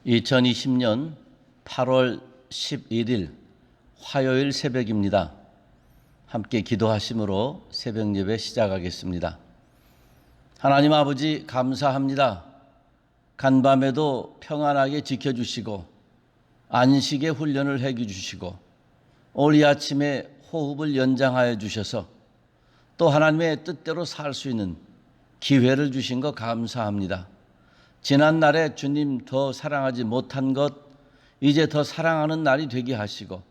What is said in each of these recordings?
2020년 8월 11일 화요일 새벽입니다. 함께 기도하심으로 새벽 예배 시작하겠습니다. 하나님 아버지 감사합니다. 간밤에도 평안하게 지켜주시고 안식의 훈련을 해주시고 오늘 이 아침에 호흡을 연장하여 주셔서 또 하나님의 뜻대로 살 수 있는 기회를 주신 것 감사합니다. 지난날에 주님 더 사랑하지 못한 것 이제 더 사랑하는 날이 되게 하시고,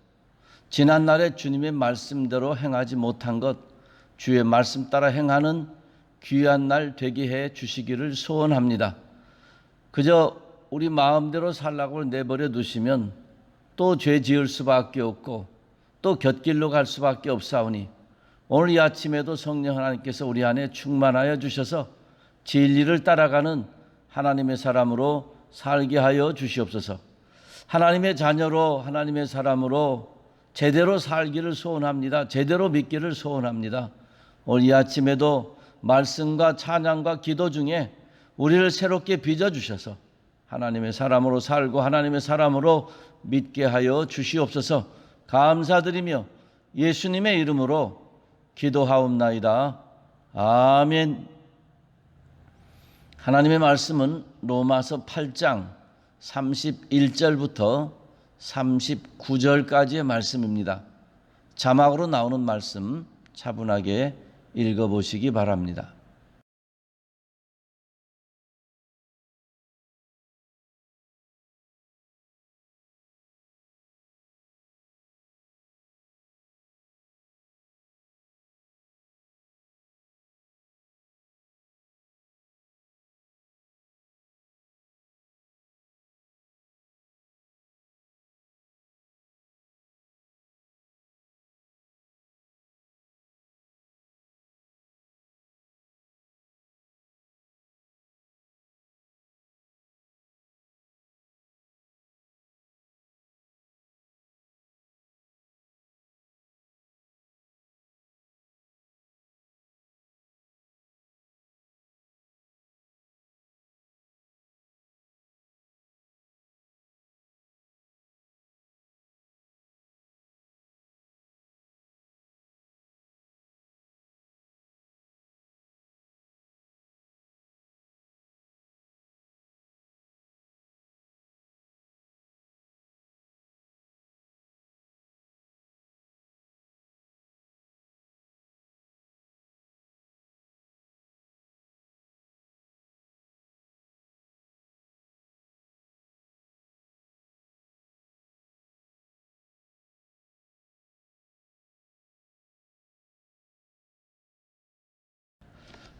지난날에 주님의 말씀대로 행하지 못한 것 주의 말씀 따라 행하는 귀한 날 되게 해 주시기를 소원합니다. 그저 우리 마음대로 살라고 내버려 두시면 또 죄 지을 수밖에 없고 또 곁길로 갈 수밖에 없사오니, 오늘 이 아침에도 성령 하나님께서 우리 안에 충만하여 주셔서 진리를 따라가는 하나님의 사람으로 살게 하여 주시옵소서. 하나님의 자녀로, 하나님의 사람으로 제대로 살기를 소원합니다. 제대로 믿기를 소원합니다. 오늘 이 아침에도 말씀과 찬양과 기도 중에 우리를 새롭게 빚어주셔서 하나님의 사람으로 살고 하나님의 사람으로 믿게 하여 주시옵소서. 감사드리며 예수님의 이름으로 기도하옵나이다. 아멘. 하나님의 말씀은 로마서 8장 31절부터 39절까지의 말씀입니다. 자막으로 나오는 말씀 차분하게 읽어보시기 바랍니다.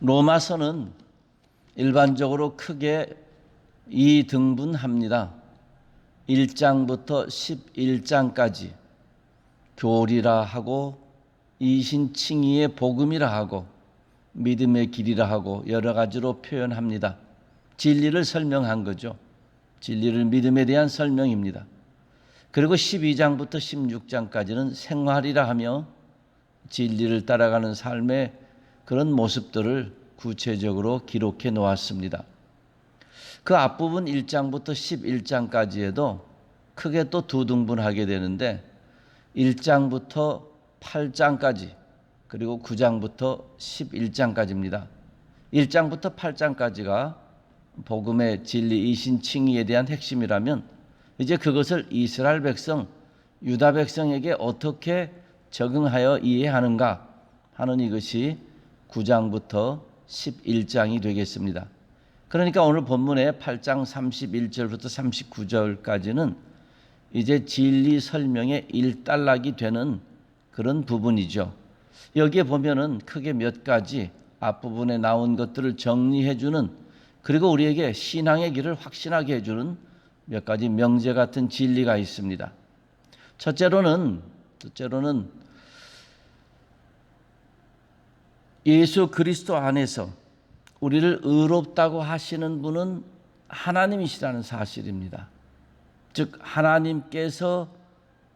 로마서는 일반적으로 크게 2등분합니다. 1장부터 11장까지 교리라 하고 이신칭의의 복음이라 하고 믿음의 길이라 하고 여러 가지로 표현합니다. 진리를 설명한 거죠. 진리를 믿음에 대한 설명입니다. 그리고 12장부터 16장까지는 생활이라 하며 진리를 따라가는 삶의 그런 모습들을 구체적으로 기록해 놓았습니다. 그 앞부분 1장부터 11장까지에도 크게 또 2등분하게 되는데 1장부터 8장까지 그리고 9장부터 11장까지입니다. 1장부터 8장까지가 복음의 진리 이신칭의에 대한 핵심이라면 이제 그것을 이스라엘 백성, 유다 백성에게 어떻게 적응하여 이해하는가 하는 이것이 9장부터 11장이 되겠습니다. 그러니까 오늘 본문의 8장 31절부터 39절까지는 이제 진리 설명의 일단락이 되는 그런 부분이죠. 여기에 보면은 크게 몇 가지 앞부분에 나온 것들을 정리해주는, 그리고 우리에게 신앙의 길을 확신하게 해주는 몇 가지 명제 같은 진리가 있습니다. 첫째로는 예수 그리스도 안에서 우리를 의롭다고 하시는 분은 하나님이시라는 사실입니다. 즉 하나님께서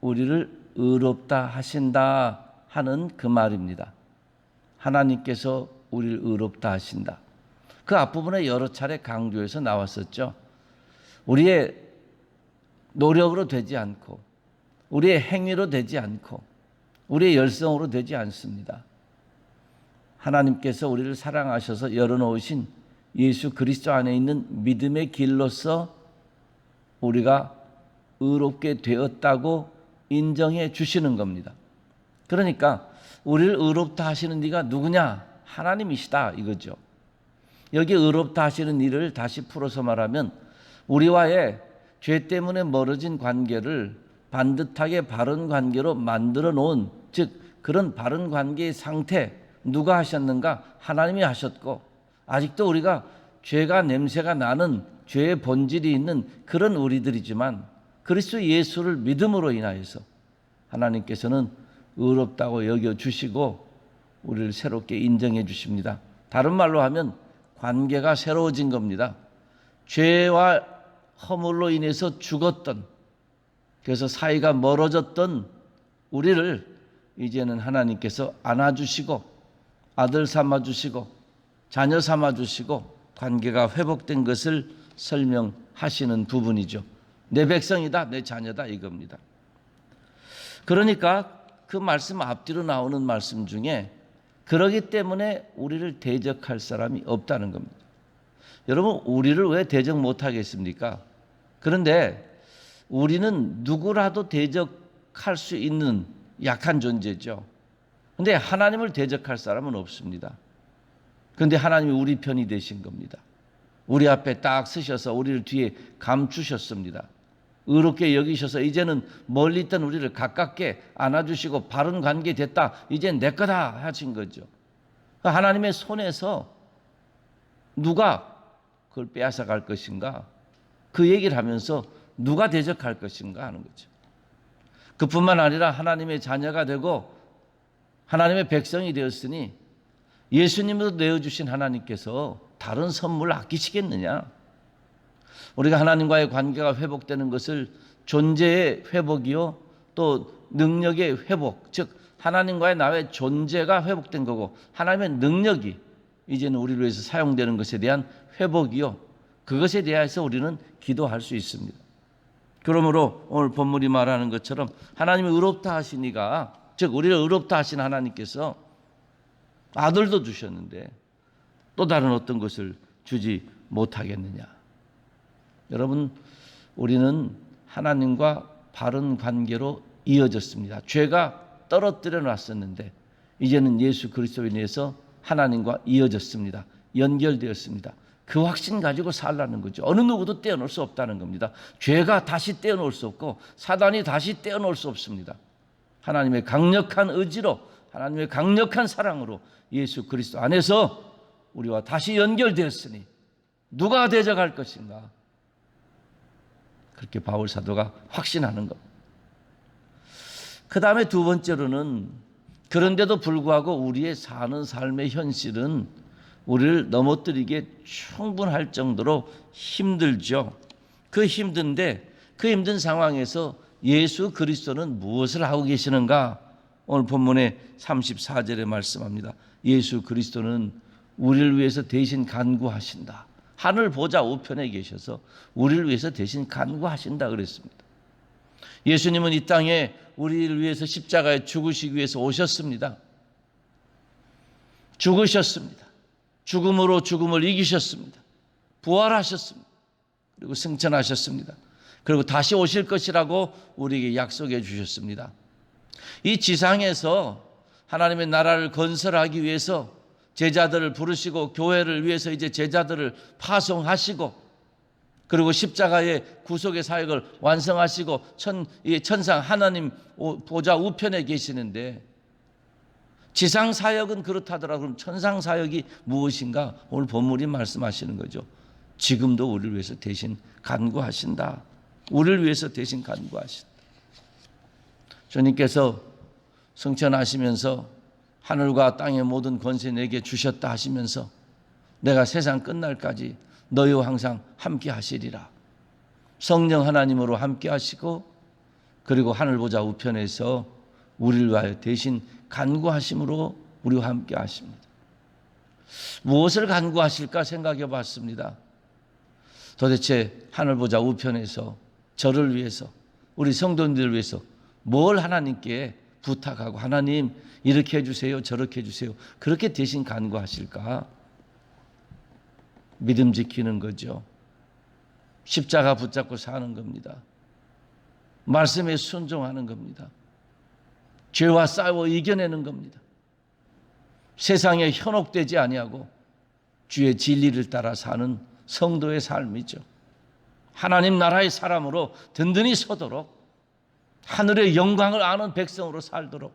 우리를 의롭다 하신다 하는 그 말입니다. 하나님께서 우리를 의롭다 하신다. 그 앞부분에 여러 차례 강조해서 나왔었죠. 우리의 노력으로 되지 않고 우리의 행위로 되지 않고 우리의 열성으로 되지 않습니다. 하나님께서 우리를 사랑하셔서 열어놓으신 예수 그리스도 안에 있는 믿음의 길로서 우리가 의롭게 되었다고 인정해 주시는 겁니다. 그러니까 우리를 의롭다 하시는 이가 누구냐? 하나님이시다 이거죠. 여기 의롭다 하시는 이를 다시 풀어서 말하면 우리와의 죄 때문에 멀어진 관계를 반듯하게 바른 관계로 만들어 놓은, 즉 그런 바른 관계의 상태 누가 하셨는가? 하나님이 하셨고, 아직도 우리가 죄가 냄새가 나는 죄의 본질이 있는 그런 우리들이지만 그리스도 예수를 믿음으로 인하여서 하나님께서는 의롭다고 여겨주시고 우리를 새롭게 인정해 주십니다. 다른 말로 하면 관계가 새로워진 겁니다. 죄와 허물로 인해서 죽었던, 그래서 사이가 멀어졌던 우리를 이제는 하나님께서 안아주시고 아들 삼아주시고 자녀 삼아주시고 관계가 회복된 것을 설명하시는 부분이죠. 내 백성이다, 내 자녀다 이겁니다. 그러니까 그 말씀 앞뒤로 나오는 말씀 중에 그러기 때문에 우리를 대적할 사람이 없다는 겁니다. 여러분, 우리를 왜 대적 못하겠습니까? 그런데 우리는 누구라도 대적할 수 있는 약한 존재죠. 그런데 하나님을 대적할 사람은 없습니다. 그런데 하나님이 우리 편이 되신 겁니다. 우리 앞에 딱 서셔서 우리를 뒤에 감추셨습니다. 의롭게 여기셔서 이제는 멀리 있던 우리를 가깝게 안아주시고 바른 관계 됐다, 이젠 내 거다 하신 거죠. 하나님의 손에서 누가 그걸 빼앗아 갈 것인가, 그 얘기를 하면서 누가 대적할 것인가 하는 거죠. 그뿐만 아니라 하나님의 자녀가 되고 하나님의 백성이 되었으니 예수님으로 내어주신 하나님께서 다른 선물 아끼시겠느냐? 우리가 하나님과의 관계가 회복되는 것을 존재의 회복이요 또 능력의 회복, 즉 하나님과의 나의 존재가 회복된 거고 하나님의 능력이 이제는 우리를 위해서 사용되는 것에 대한 회복이요, 그것에 대해서 우리는 기도할 수 있습니다. 그러므로 오늘 본문이 말하는 것처럼 하나님이 의롭다 하신 이가, 즉 우리를 의롭다 하신 하나님께서 아들도 주셨는데 또 다른 어떤 것을 주지 못하겠느냐? 여러분, 우리는 하나님과 바른 관계로 이어졌습니다. 죄가 떨어뜨려 놨었는데 이제는 예수 그리스도에 인해서 하나님과 이어졌습니다. 연결되었습니다. 그 확신 가지고 살라는 거죠. 어느 누구도 떼어놓을 수 없다는 겁니다. 죄가 다시 떼어놓을 수 없고 사단이 다시 떼어놓을 수 없습니다. 하나님의 강력한 의지로, 하나님의 강력한 사랑으로 예수 그리스도 안에서 우리와 다시 연결되었으니 누가 대적할 것인가? 그렇게 바울 사도가 확신하는 것. 그 다음에 두 번째로는, 그런데도 불구하고 우리의 사는 삶의 현실은 우리를 넘어뜨리기에 충분할 정도로 힘들죠. 그 힘든데 그 힘든 상황에서 예수 그리스도는 무엇을 하고 계시는가? 오늘 본문의 34절에 말씀합니다. 예수 그리스도는 우리를 위해서 대신 간구하신다. 하늘 보좌 우편에 계셔서 우리를 위해서 대신 간구하신다 그랬습니다. 예수님은 이 땅에 우리를 위해서 십자가에 죽으시기 위해서 오셨습니다. 죽으셨습니다. 죽음으로 죽음을 이기셨습니다. 부활하셨습니다. 그리고 승천하셨습니다. 그리고 다시 오실 것이라고 우리에게 약속해 주셨습니다. 이 지상에서 하나님의 나라를 건설하기 위해서 제자들을 부르시고 교회를 위해서 이제 제자들을 파송하시고 그리고 십자가의 구속의 사역을 완성하시고 천상 하나님 보좌 우편에 계시는데, 지상 사역은 그렇다더라. 그럼 천상 사역이 무엇인가? 오늘 본문이 말씀하시는 거죠. 지금도 우리를 위해서 대신 간구하신다. 우리를 위해서 대신 간구하신다. 주님께서 승천하시면서 하늘과 땅의 모든 권세 내게 주셨다 하시면서 내가 세상 끝날까지 너희와 항상 함께 하시리라. 성령 하나님으로 함께 하시고 그리고 하늘 보좌 우편에서 우리를 위하여 대신 간구하심으로 우리와 함께 하십니다. 무엇을 간구하실까 생각해 봤습니다. 도대체 하늘 보좌 우편에서 저를 위해서, 우리 성도님들을 위해서 뭘 하나님께 부탁하고 하나님 이렇게 해주세요, 저렇게 해주세요, 그렇게 대신 간구하실까? 믿음 지키는 거죠. 십자가 붙잡고 사는 겁니다. 말씀에 순종하는 겁니다. 죄와 싸워 이겨내는 겁니다. 세상에 현혹되지 아니하고 주의 진리를 따라 사는 성도의 삶이죠. 하나님 나라의 사람으로 든든히 서도록, 하늘의 영광을 아는 백성으로 살도록,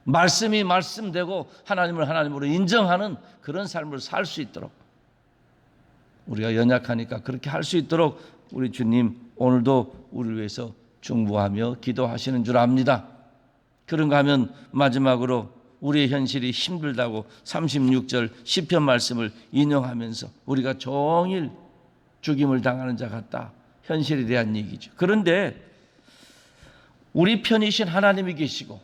말씀이 말씀되고 하나님을 하나님으로 인정하는 그런 삶을 살 수 있도록, 우리가 연약하니까 그렇게 할 수 있도록 우리 주님 오늘도 우리를 위해서 중보하며 기도하시는 줄 압니다. 그런가 하면 마지막으로 우리의 현실이 힘들다고 36절 시편 말씀을 인용하면서 우리가 종일 죽임을 당하는 자 같다, 현실에 대한 얘기죠. 그런데 우리 편이신 하나님이 계시고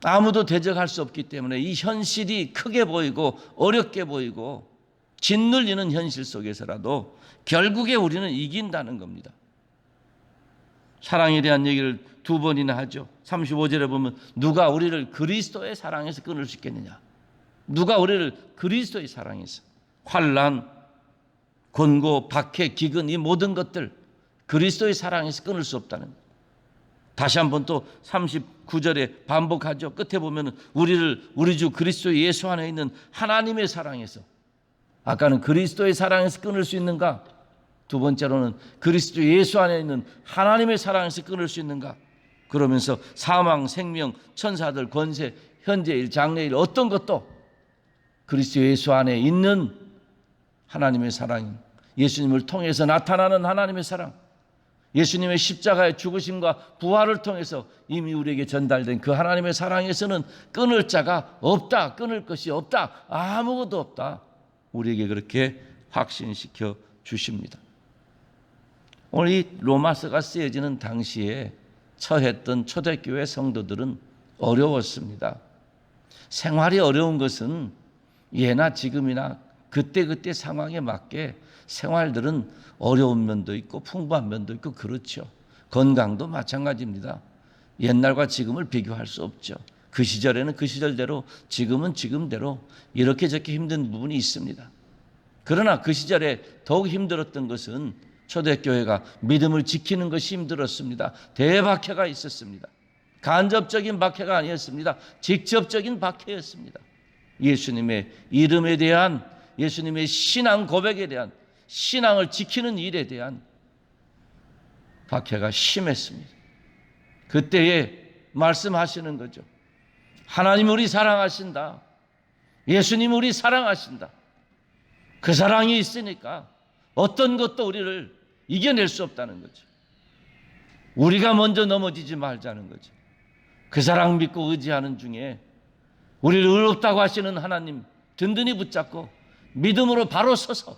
아무도 대적할 수 없기 때문에 이 현실이 크게 보이고 어렵게 보이고 짓눌리는 현실 속에서라도 결국에 우리는 이긴다는 겁니다. 사랑에 대한 얘기를 두 번이나 하죠. 35절에 보면 누가 우리를 그리스도의 사랑에서 끊을 수 있겠느냐. 누가 우리를 그리스도의 사랑에서, 환난, 권고, 박해, 기근, 이 모든 것들 그리스도의 사랑에서 끊을 수 없다는 거예요. 다시 한번 또 39절에 반복하죠. 끝에 보면 우리를 우리 주 그리스도 예수 안에 있는 하나님의 사랑에서, 아까는 그리스도의 사랑에서 끊을 수 있는가? 두 번째로는 그리스도 예수 안에 있는 하나님의 사랑에서 끊을 수 있는가? 그러면서 사망, 생명, 천사들, 권세, 현재일, 장래일 어떤 것도 그리스도 예수 안에 있는 하나님의 사랑, 예수님을 통해서 나타나는 하나님의 사랑, 예수님의 십자가의 죽으심과 부활을 통해서 이미 우리에게 전달된 그 하나님의 사랑에서는 끊을 자가 없다, 끊을 것이 없다, 아무것도 없다, 우리에게 그렇게 확신시켜 주십니다. 오늘 이 로마서가 쓰여지는 당시에 처했던 초대교회 성도들은 어려웠습니다. 생활이 어려운 것은 예나 지금이나 그때그때 상황에 맞게 생활들은 어려운 면도 있고 풍부한 면도 있고 그렇죠. 건강도 마찬가지입니다. 옛날과 지금을 비교할 수 없죠. 그 시절에는 그 시절대로, 지금은 지금대로 이렇게 저렇게 힘든 부분이 있습니다. 그러나 그 시절에 더욱 힘들었던 것은 초대교회가 믿음을 지키는 것이 힘들었습니다. 대박해가 있었습니다. 간접적인 박해가 아니었습니다. 직접적인 박해였습니다. 예수님의 이름에 대한, 예수님의 신앙 고백에 대한, 신앙을 지키는 일에 대한 박해가 심했습니다. 그때에 말씀하시는 거죠. 하나님 우리 사랑하신다. 예수님 우리 사랑하신다. 그 사랑이 있으니까 어떤 것도 우리를 이겨낼 수 없다는 거죠. 우리가 먼저 넘어지지 말자는 거죠. 그 사랑 믿고 의지하는 중에 우리를 의롭다고 하시는 하나님 든든히 붙잡고 믿음으로 바로 서서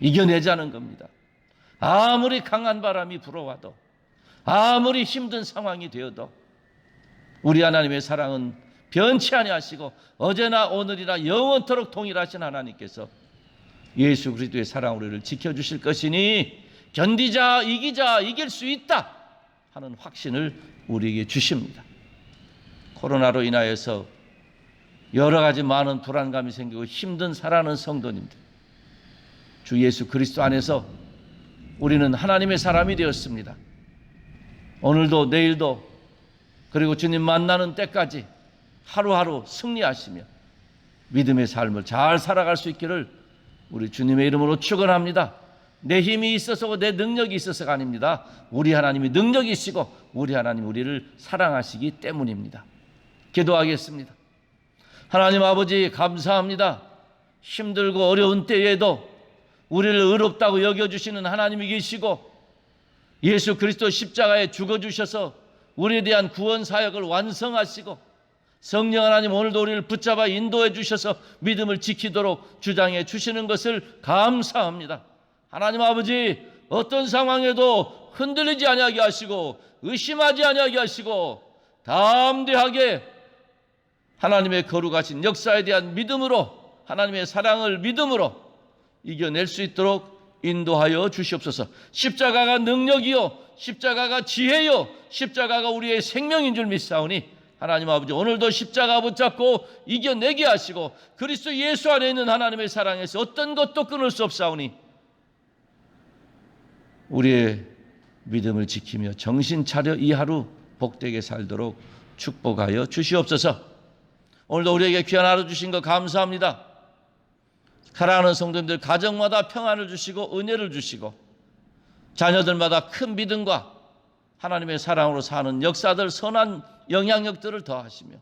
이겨내자는 겁니다. 아무리 강한 바람이 불어와도, 아무리 힘든 상황이 되어도 우리 하나님의 사랑은 변치 아니하시고 어제나 오늘이나 영원토록 동일하신 하나님께서 예수 그리스도의 사랑 우리를 지켜주실 것이니 견디자, 이기자, 이길 수 있다 하는 확신을 우리에게 주십니다. 코로나로 인하여서 여러 가지 많은 불안감이 생기고 힘든 살아가는 성도님들, 주 예수 그리스도 안에서 우리는 하나님의 사람이 되었습니다. 오늘도 내일도 그리고 주님 만나는 때까지 하루하루 승리하시며 믿음의 삶을 잘 살아갈 수 있기를 우리 주님의 이름으로 축원합니다. 내 힘이 있어서, 내 능력이 있어서가 아닙니다. 우리 하나님이 능력이시고 우리 하나님 우리를 사랑하시기 때문입니다. 기도하겠습니다. 하나님 아버지 감사합니다. 힘들고 어려운 때에도 우리를 의롭다고 여겨주시는 하나님이 계시고 예수 그리스도 십자가에 죽어주셔서 우리에 대한 구원 사역을 완성하시고 성령 하나님 오늘도 우리를 붙잡아 인도해 주셔서 믿음을 지키도록 주장해 주시는 것을 감사합니다. 하나님 아버지 어떤 상황에도 흔들리지 아니하게 하시고 의심하지 아니하게 하시고 담대하게 하나님의 거룩하신 역사에 대한 믿음으로, 하나님의 사랑을 믿음으로 이겨낼 수 있도록 인도하여 주시옵소서. 십자가가 능력이요, 십자가가 지혜요, 십자가가 우리의 생명인 줄 믿사오니 하나님 아버지, 오늘도 십자가 붙잡고 이겨내게 하시고 그리스도 예수 안에 있는 하나님의 사랑에서 어떤 것도 끊을 수 없사오니 우리의 믿음을 지키며 정신 차려 이 하루 복되게 살도록 축복하여 주시옵소서. 오늘도 우리에게 귀한 하루 주신 것 감사합니다. 사랑하는 성도님들 가정마다 평안을 주시고 은혜를 주시고 자녀들마다 큰 믿음과 하나님의 사랑으로 사는 역사들, 선한 영향력들을 더하시며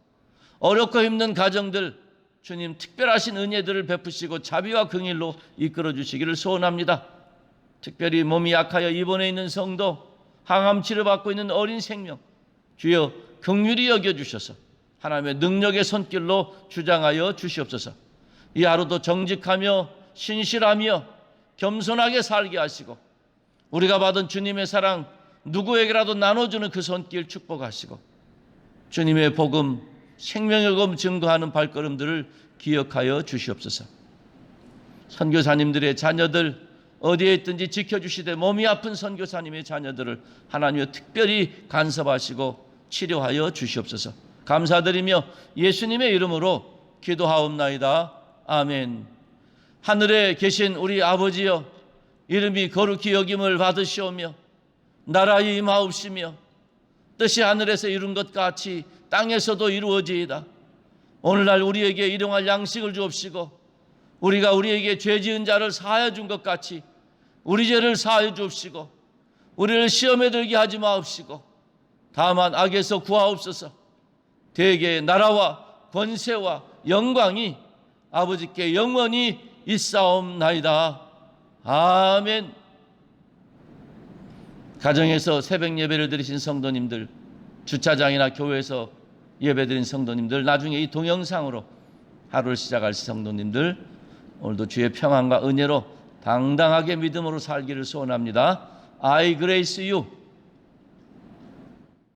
어렵고 힘든 가정들 주님 특별하신 은혜들을 베푸시고 자비와 긍휼로 이끌어 주시기를 소원합니다. 특별히 몸이 약하여 입원해 있는 성도, 항암 치료받고 있는 어린 생명 주여 긍휼히 여겨주셔서 하나님의 능력의 손길로 주장하여 주시옵소서. 이 하루도 정직하며 신실하며 겸손하게 살게 하시고 우리가 받은 주님의 사랑 누구에게라도 나눠주는 그 손길 축복하시고 주님의 복음, 생명의 복음 증거하는 발걸음들을 기억하여 주시옵소서. 선교사님들의 자녀들 어디에 있든지 지켜주시되 몸이 아픈 선교사님의 자녀들을 하나님의 특별히 간섭하시고 치료하여 주시옵소서. 감사드리며 예수님의 이름으로 기도하옵나이다. 아멘. 하늘에 계신 우리 아버지여, 이름이 거룩히 여김을 받으시오며 나라의 임하옵시며 뜻이 하늘에서 이룬 것 같이 땅에서도 이루어지이다. 오늘날 우리에게 일용할 양식을 주옵시고 우리가 우리에게 죄 지은 자를 사하여 준 것 같이 우리 죄를 사하여 주옵시고 우리를 시험에 들게 하지 마옵시고 다만 악에서 구하옵소서. 대개 나라와 권세와 영광이 아버지께 영원히 있사옵나이다. 아멘. 가정에서 새벽 예배를 드리신 성도님들, 주차장이나 교회에서 예배드린 성도님들, 나중에 이 동영상으로 하루를 시작할 성도님들, 오늘도 주의 평안과 은혜로 당당하게 믿음으로 살기를 소원합니다. I grace you.